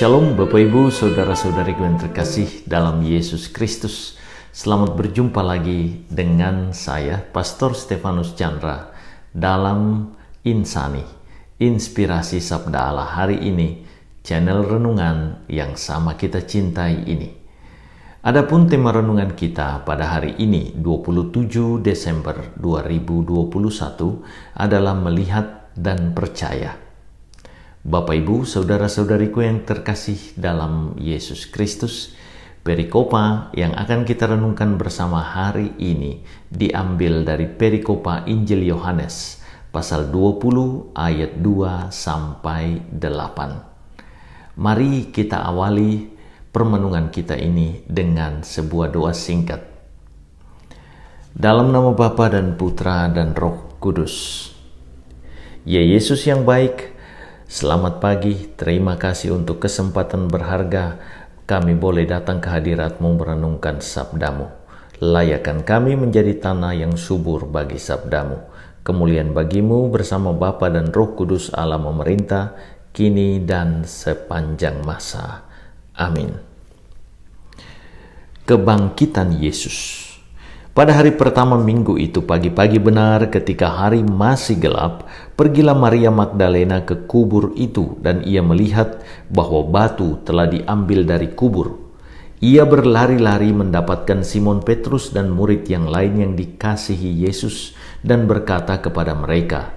Shalom Bapak Ibu, Saudara-saudariku yang terkasih dalam Yesus Kristus. Selamat berjumpa lagi dengan saya, Pastor Stefanus Chandra, dalam Insani, Inspirasi Sabda Allah hari ini, channel renungan yang sama kita cintai ini. Adapun tema renungan kita pada hari ini, 27 Desember 2021, adalah melihat dan percaya. Bapak Ibu, Saudara-saudariku yang terkasih dalam Yesus Kristus, perikopa yang akan kita renungkan bersama hari ini diambil dari perikopa Injil Yohanes pasal 20 ayat 2 sampai 8. Mari kita awali permenungan kita ini dengan sebuah doa singkat. Dalam nama Bapa dan Putra dan Roh Kudus. Ya Yesus yang baik, selamat pagi, terima kasih untuk kesempatan berharga kami boleh datang ke hadirat-Mu merenungkan sabda-Mu. Layakkan kami menjadi tanah yang subur bagi sabda-Mu. Kemuliaan bagi-Mu bersama Bapa dan Roh Kudus Allah memerintah, kini dan sepanjang masa. Amin. Kebangkitan Yesus. Pada hari pertama minggu itu, pagi-pagi benar ketika hari masih gelap, pergilah Maria Magdalena ke kubur itu dan ia melihat bahwa batu telah diambil dari kubur. Ia berlari-lari mendapatkan Simon Petrus dan murid yang lain yang dikasihi Yesus dan berkata kepada mereka,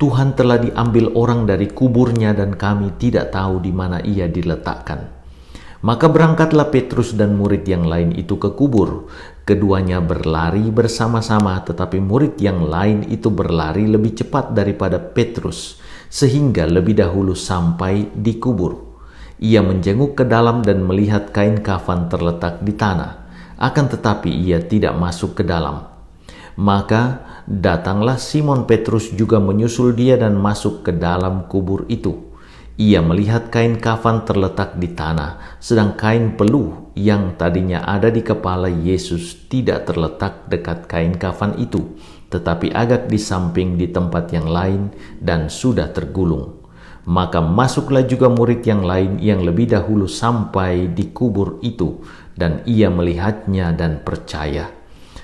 "Tuhan telah diambil orang dari kuburnya dan kami tidak tahu di mana ia diletakkan." Maka berangkatlah Petrus dan murid yang lain itu ke kubur. Keduanya berlari bersama-sama, tetapi murid yang lain itu berlari lebih cepat daripada Petrus, sehingga lebih dahulu sampai di kubur. Ia menjenguk ke dalam dan melihat kain kafan terletak di tanah, akan tetapi ia tidak masuk ke dalam. Maka datanglah Simon Petrus juga menyusul dia dan masuk ke dalam kubur itu. Ia melihat kain kafan terletak di tanah, sedang kain peluh yang tadinya ada di kepala Yesus tidak terletak dekat kain kafan itu, tetapi agak di samping di tempat yang lain dan sudah tergulung. Maka masuklah juga murid yang lain yang lebih dahulu sampai di kubur itu, dan ia melihatnya dan percaya.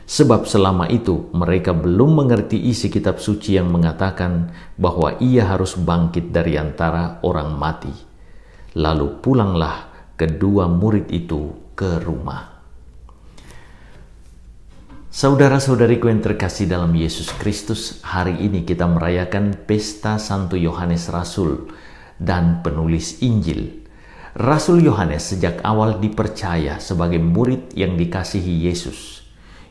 Sebab selama itu mereka belum mengerti isi kitab suci yang mengatakan bahwa ia harus bangkit dari antara orang mati. Lalu pulanglah kedua murid itu ke rumah. Saudara-saudariku yang terkasih dalam Yesus Kristus, hari ini kita merayakan pesta Santo Yohanes Rasul dan penulis Injil. Rasul Yohanes sejak awal dipercaya sebagai murid yang dikasihi Yesus.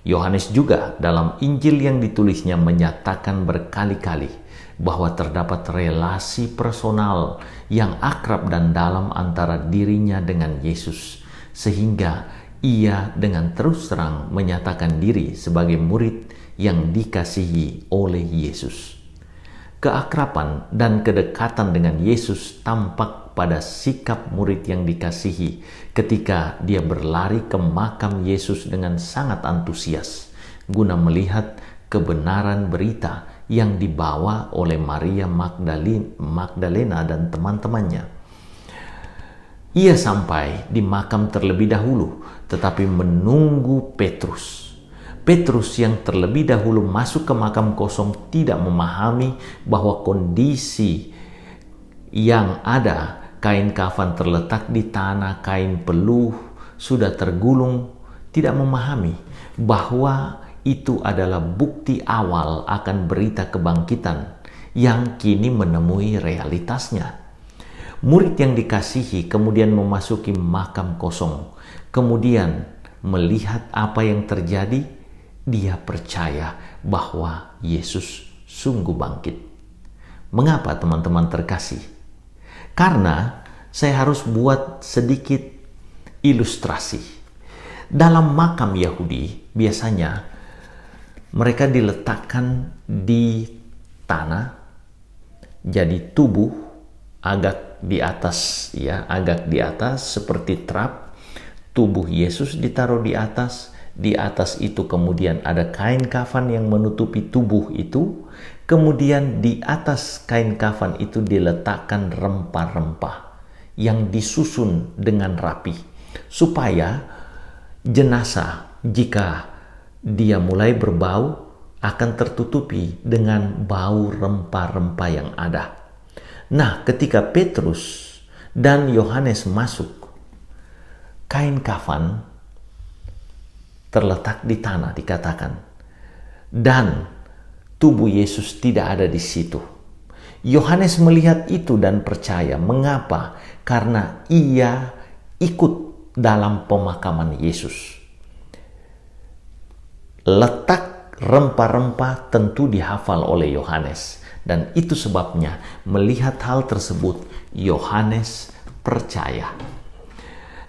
Yohanes juga dalam Injil yang ditulisnya menyatakan berkali-kali bahwa terdapat relasi personal yang akrab dan dalam antara dirinya dengan Yesus, sehingga ia dengan terus terang menyatakan diri sebagai murid yang dikasihi oleh Yesus. Keakraban dan kedekatan dengan Yesus tampak pada sikap murid yang dikasihi ketika dia berlari ke makam Yesus dengan sangat antusias guna melihat kebenaran berita yang dibawa oleh Maria Magdalena dan teman-temannya. Ia sampai di makam terlebih dahulu, tetapi menunggu Petrus. Petrus yang terlebih dahulu masuk ke makam kosong tidak memahami bahwa kondisi yang ada, kain kafan terletak di tanah, kain peluh sudah tergulung, tidak memahami bahwa itu adalah bukti awal akan berita kebangkitan yang kini menemui realitasnya. Murid yang dikasihi kemudian memasuki makam kosong, kemudian melihat apa yang terjadi. Dia percaya bahwa Yesus sungguh bangkit. Mengapa teman-teman terkasih? Karena saya harus buat sedikit ilustrasi. Dalam makam Yahudi biasanya mereka diletakkan di tanah, jadi tubuh agak di atas, agak di atas seperti trap. Tubuh Yesus ditaruh di atas. Di atas itu kemudian ada kain kafan yang menutupi tubuh itu. Kemudian di atas kain kafan itu diletakkan rempah-rempah yang disusun dengan rapi, supaya jenazah jika dia mulai berbau akan tertutupi dengan bau rempah-rempah yang ada. Nah, ketika Petrus dan Yohanes masuk, kain kafan terletak di tanah, dikatakan, dan tubuh Yesus tidak ada di situ. Yohanes melihat itu dan percaya. Mengapa? Karena ia ikut dalam pemakaman Yesus. Letak rempah-rempah tentu dihafal oleh Yohanes, dan itu sebabnya melihat hal tersebut Yohanes percaya.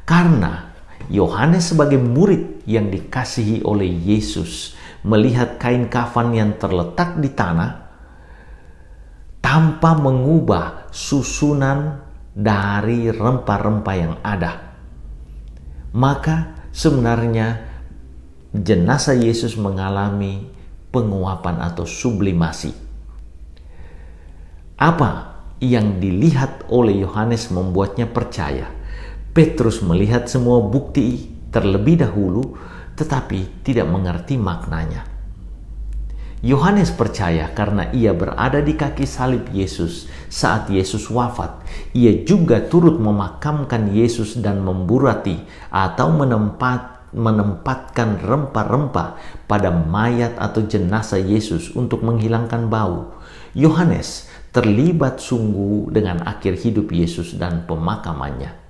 Karena Yohanes sebagai murid yang dikasihi oleh Yesus melihat kain kafan yang terletak di tanah tanpa mengubah susunan dari rempah-rempah yang ada, maka sebenarnya jenazah Yesus mengalami penguapan atau sublimasi. Apa yang dilihat oleh Yohanes membuatnya percaya. Petrus melihat semua bukti terlebih dahulu, tetapi tidak mengerti maknanya. Yohanes percaya karena ia berada di kaki salib Yesus saat Yesus wafat. Ia juga turut memakamkan Yesus dan memburati atau menempatkan rempah-rempah pada mayat atau jenazah Yesus untuk menghilangkan bau. Yohanes terlibat sungguh dengan akhir hidup Yesus dan pemakamannya.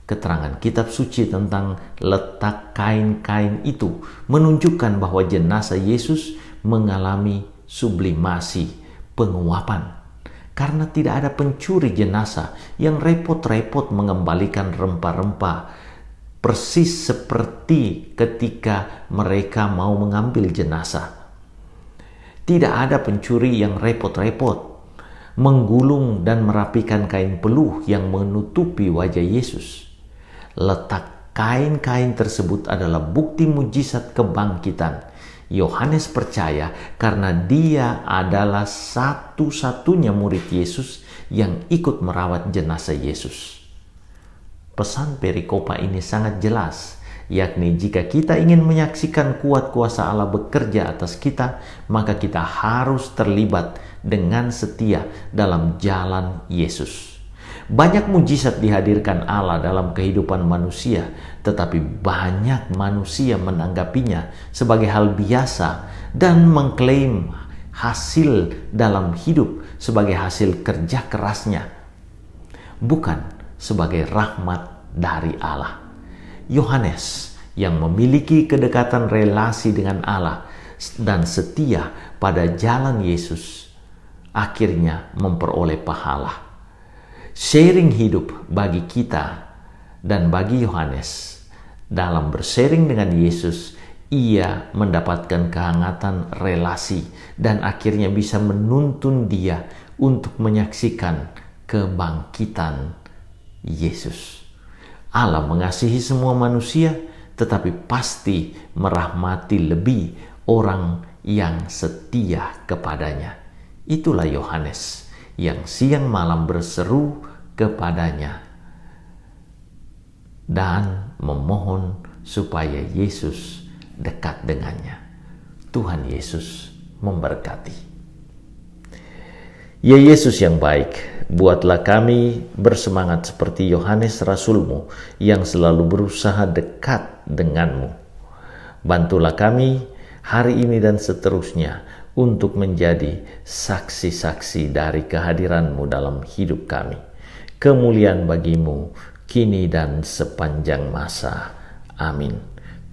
Keterangan kitab suci tentang letak kain-kain itu menunjukkan bahwa jenazah Yesus mengalami sublimasi, penguapan, karena tidak ada pencuri jenazah yang repot-repot mengembalikan rempah-rempah, persis seperti ketika mereka mau mengambil jenazah. Tidak ada pencuri yang repot-repot menggulung dan merapikan kain peluh yang menutupi wajah Yesus. Letak kain-kain tersebut adalah bukti mujizat kebangkitan. Yohanes percaya karena dia adalah satu-satunya murid Yesus yang ikut merawat jenazah Yesus. Pesan perikopa ini sangat jelas, yakni jika kita ingin menyaksikan kuat kuasa Allah bekerja atas kita, maka kita harus terlibat dengan setia dalam jalan Yesus. Banyak mujizat dihadirkan Allah dalam kehidupan manusia, tetapi banyak manusia menanggapinya sebagai hal biasa dan mengklaim hasil dalam hidup sebagai hasil kerja kerasnya, bukan sebagai rahmat dari Allah. Yohanes yang memiliki kedekatan relasi dengan Allah dan setia pada jalan Yesus akhirnya memperoleh pahala. Sharing hidup bagi kita dan bagi Yohanes dalam bersharing dengan Yesus, ia mendapatkan kehangatan relasi dan akhirnya bisa menuntun dia untuk menyaksikan kebangkitan Yesus. Allah mengasihi semua manusia, tetapi pasti merahmati lebih orang yang setia kepadanya. Itulah Yohanes yang siang malam berseru kepadanya dan memohon supaya Yesus dekat dengannya. Tuhan Yesus memberkati. Ya Yesus yang baik, buatlah kami bersemangat seperti Yohanes Rasul-Mu yang selalu berusaha dekat denganmu. Bantulah kami hari ini dan seterusnya untuk menjadi saksi-saksi dari kehadiran-Mu dalam hidup kami. Kemuliaan bagi-Mu kini dan sepanjang masa. Amin.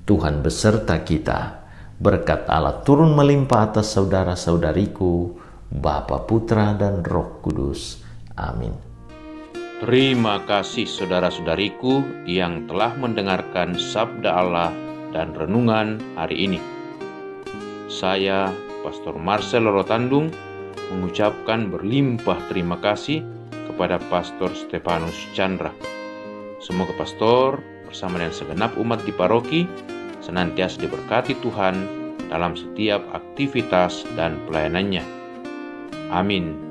Tuhan beserta kita. Berkat Allah turun melimpah atas saudara-saudariku, Bapa, Putra, dan Roh Kudus. Amin. Terima kasih saudara-saudariku yang telah mendengarkan sabda Allah dan renungan hari ini. Saya, Pastor Marcel Rotandung, mengucapkan berlimpah terima kasih kepada Pastor Stefanus Chandra. Semoga Pastor bersama dengan segenap umat di paroki senantiasa diberkati Tuhan dalam setiap aktivitas dan pelayanannya. Amin.